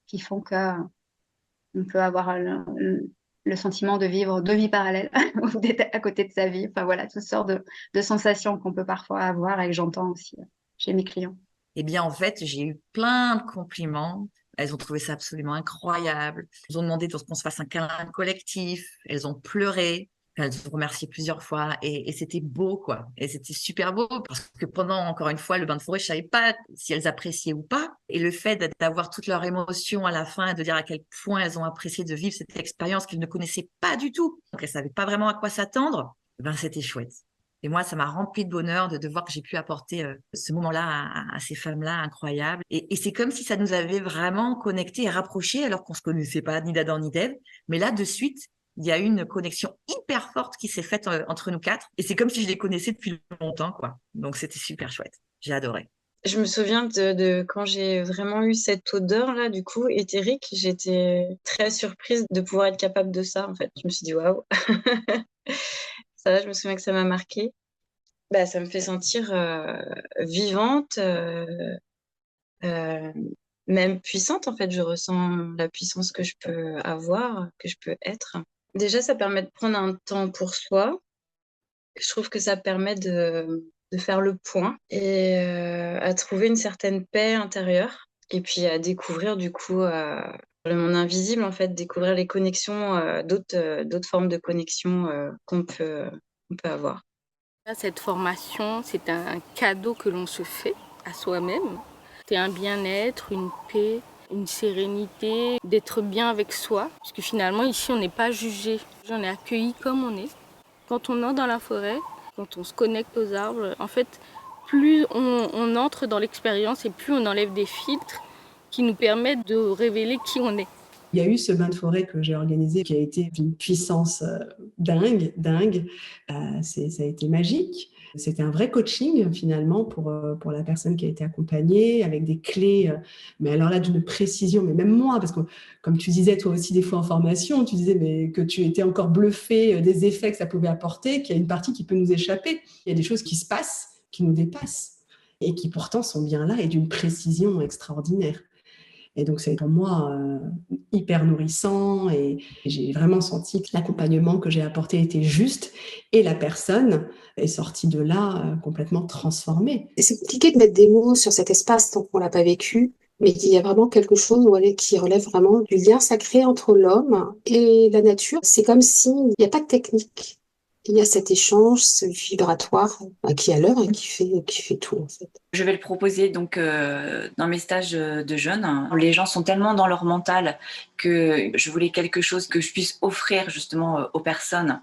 qui font qu'on peut avoir le sentiment de vivre deux vies parallèles ou d'être à côté de sa vie. Enfin voilà, toutes sortes de sensations qu'on peut parfois avoir et que j'entends aussi chez mes clients. Eh bien, en fait, j'ai eu plein de compliments. Elles ont trouvé ça absolument incroyable. Elles ont demandé qu'on se fasse un câlin collectif. Elles ont pleuré. Elles ont remercié plusieurs fois et c'était beau, quoi. Et c'était super beau parce que pendant, encore une fois, le bain de forêt, je savais pas si elles appréciaient ou pas. Et le fait d'avoir toutes leurs émotions à la fin et de dire à quel point elles ont apprécié de vivre cette expérience qu'elles ne connaissaient pas du tout. Donc, elles savaient pas vraiment à quoi s'attendre. C'était chouette. Et moi, ça m'a rempli de bonheur de voir que j'ai pu apporter ce moment-là à ces femmes-là incroyables. Et c'est comme si ça nous avait vraiment connectés et rapprochés alors qu'on se connaissait pas ni d'Adam ni d'Ève. Mais là, de suite, il y a eu une connexion hyper forte qui s'est faite entre nous quatre. Et c'est comme si je les connaissais depuis longtemps, quoi. Donc, c'était super chouette. J'ai adoré. Je me souviens de quand j'ai vraiment eu cette odeur-là, du coup, éthérique, j'étais très surprise de pouvoir être capable de ça, en fait. Je me suis dit, waouh. Ça, je me souviens que ça m'a marquée. Ça me fait sentir vivante, même puissante, en fait. Je ressens la puissance que je peux avoir, que je peux être. Déjà, ça permet de prendre un temps pour soi. Je trouve que ça permet de faire le point et à trouver une certaine paix intérieure. Et puis à découvrir, du coup, le monde invisible, en fait, découvrir les connexions, d'autres formes de connexions qu'on peut avoir. Cette formation, c'est un cadeau que l'on se fait à soi-même. C'est un bien-être, une paix, une sérénité, d'être bien avec soi. Parce que finalement, ici, on n'est pas jugé. On est accueilli comme on est. Quand on entre dans la forêt, quand on se connecte aux arbres, en fait, plus on entre dans l'expérience et plus on enlève des filtres qui nous permettent de révéler qui on est. Il y a eu ce bain de forêt que j'ai organisé qui a été d'une puissance dingue. Ça a été magique. C'était un vrai coaching finalement pour la personne qui a été accompagnée avec des clés, mais alors là d'une précision, mais même moi, parce que comme tu disais toi aussi des fois en formation, tu disais mais que tu étais encore bluffé des effets que ça pouvait apporter, qu'il y a une partie qui peut nous échapper. Il y a des choses qui se passent, qui nous dépassent et qui pourtant sont bien là et d'une précision extraordinaire. Et donc, c'est pour moi hyper nourrissant et j'ai vraiment senti que l'accompagnement que j'ai apporté était juste et la personne est sortie de là complètement transformée. C'est compliqué de mettre des mots sur cet espace tant qu'on ne l'a pas vécu, mais il y a vraiment quelque chose qui relève vraiment du lien sacré entre l'homme et la nature. C'est comme s'il n'y a pas de technique. Il y a cet échange, ce vibratoire qui est à l'œuvre et qui fait tout en fait. Je vais le proposer donc dans mes stages de jeunes. Les gens sont tellement dans leur mental que je voulais quelque chose que je puisse offrir justement aux personnes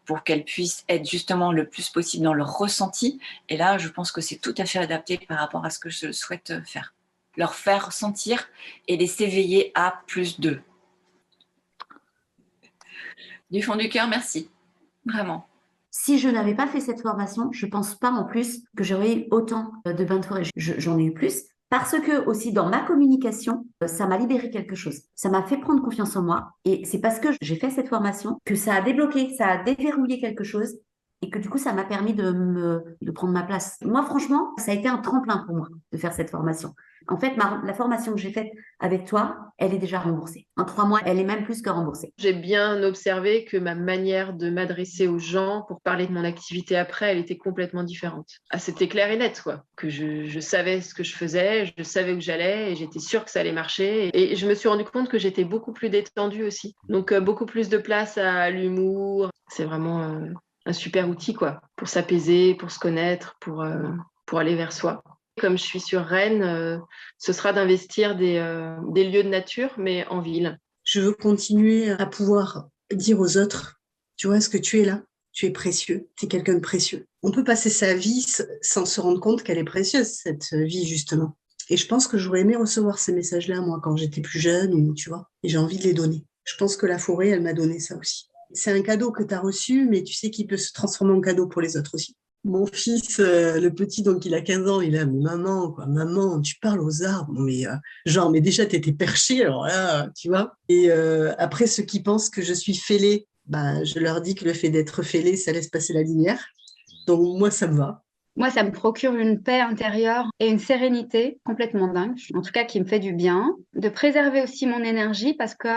pour qu'elles puissent être justement le plus possible dans leur ressenti. Et là, je pense que c'est tout à fait adapté par rapport à ce que je souhaite faire. Leur faire sentir et les s'éveiller à plus d'eux. Du fond du cœur, merci. Vraiment. Si je n'avais pas fait cette formation, je pense pas en plus que j'aurais eu autant de bains de forêt. J'en ai eu plus parce que aussi dans ma communication, ça m'a libéré quelque chose. Ça m'a fait prendre confiance en moi et c'est parce que j'ai fait cette formation que ça a débloqué, ça a déverrouillé quelque chose et que du coup, ça m'a permis de prendre ma place. Moi, franchement, ça a été un tremplin pour moi de faire cette formation. En fait, la formation que j'ai faite avec toi, elle est déjà remboursée. En 3 mois, elle est même plus que remboursée. J'ai bien observé que ma manière de m'adresser aux gens pour parler de mon activité après, elle était complètement différente. Ah, c'était clair et net, quoi. Que je savais ce que je faisais, je savais où j'allais et j'étais sûre que ça allait marcher. Et je me suis rendu compte que j'étais beaucoup plus détendue aussi. Donc, beaucoup plus de place à l'humour. C'est vraiment un super outil, quoi, pour s'apaiser, pour se connaître, pour aller vers soi. Comme je suis sur Rennes, ce sera d'investir des lieux de nature, mais en ville. Je veux continuer à pouvoir dire aux autres, tu vois, est-ce que tu es là? Tu es précieux, tu es quelqu'un de précieux. On peut passer sa vie sans se rendre compte qu'elle est précieuse, cette vie, justement. Et je pense que j'aurais aimé recevoir ces messages-là, moi, quand j'étais plus jeune, ou, tu vois, et j'ai envie de les donner. Je pense que la forêt, elle m'a donné ça aussi. C'est un cadeau que tu as reçu, mais tu sais qu'il peut se transformer en cadeau pour les autres aussi. Mon fils, le petit, donc il a 15 ans, il a maman, tu parles aux arbres, mais déjà t'étais perché, alors là, tu vois. Et après, ceux qui pensent que je suis fêlée, je leur dis que le fait d'être fêlée, ça laisse passer la lumière. Donc moi, ça me va. Moi, ça me procure une paix intérieure et une sérénité complètement dingue, en tout cas qui me fait du bien. De préserver aussi mon énergie parce que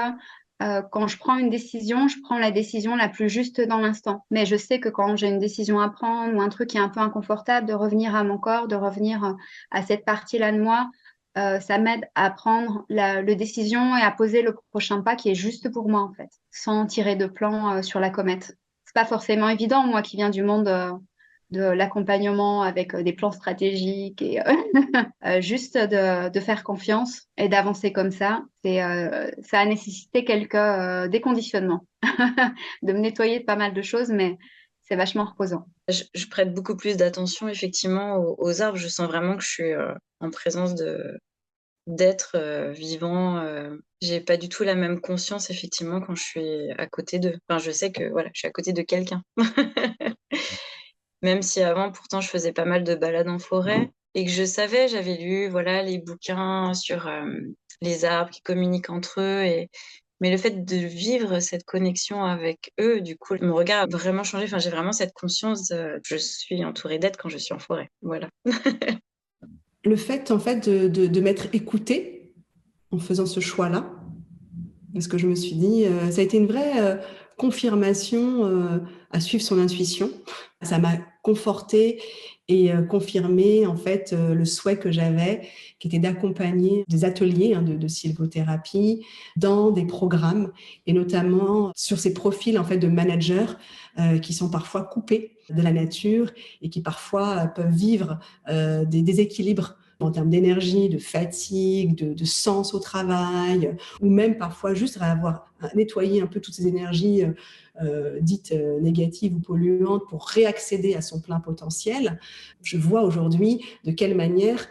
quand je prends une décision, je prends la décision la plus juste dans l'instant. Mais je sais que quand j'ai une décision à prendre ou un truc qui est un peu inconfortable, de revenir à mon corps, de revenir à cette partie-là de moi, ça m'aide à prendre la décision et à poser le prochain pas qui est juste pour moi, en fait, sans tirer de plan sur la comète. C'est pas forcément évident, moi qui viens du monde de l'accompagnement avec des plans stratégiques et juste de faire confiance et d'avancer comme ça. Ça a nécessité quelques déconditionnements, de me nettoyer de pas mal de choses, mais c'est vachement reposant. Je prête beaucoup plus d'attention effectivement aux arbres. Je sens vraiment que je suis en présence d'êtres vivants. J'ai pas du tout la même conscience effectivement quand je suis à côté d'eux. Enfin, je sais que voilà, je suis à côté de quelqu'un. Même si avant, pourtant, je faisais pas mal de balades en forêt et que je savais, j'avais lu les bouquins sur les arbres qui communiquent entre eux. Mais le fait de vivre cette connexion avec eux, du coup, mon regard a vraiment changé. Enfin, j'ai vraiment cette conscience, je suis entourée d'êtres quand je suis en forêt. Voilà. Le fait, en fait, de m'être écoutée en faisant ce choix-là, parce que je me suis dit, ça a été une vraie confirmation à suivre son intuition. Ça m'a confortée et confirmé en fait le souhait que j'avais, qui était d'accompagner des ateliers de sylvothérapie dans des programmes et notamment sur ces profils en fait de managers qui sont parfois coupés de la nature et qui parfois peuvent vivre des déséquilibres en termes d'énergie, de fatigue, de sens au travail, ou même parfois juste avoir nettoyé un peu toutes ces énergies dites négatives ou polluantes pour réaccéder à son plein potentiel. Je vois aujourd'hui de quelle manière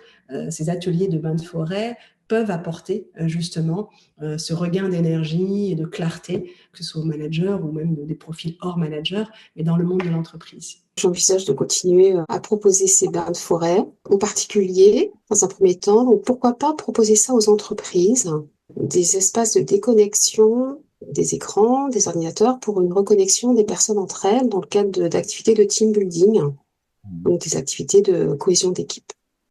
ces ateliers de bains de forêt peuvent apporter justement ce regain d'énergie et de clarté, que ce soit aux managers ou même des profils hors manager, mais dans le monde de l'entreprise. J'envisage de continuer à proposer ces bains de forêt aux particuliers dans un premier temps. Donc pourquoi pas proposer ça aux entreprises, des espaces de déconnexion des écrans, des ordinateurs pour une reconnexion des personnes entre elles dans le cadre d'activités de team building, donc des activités de cohésion d'équipe.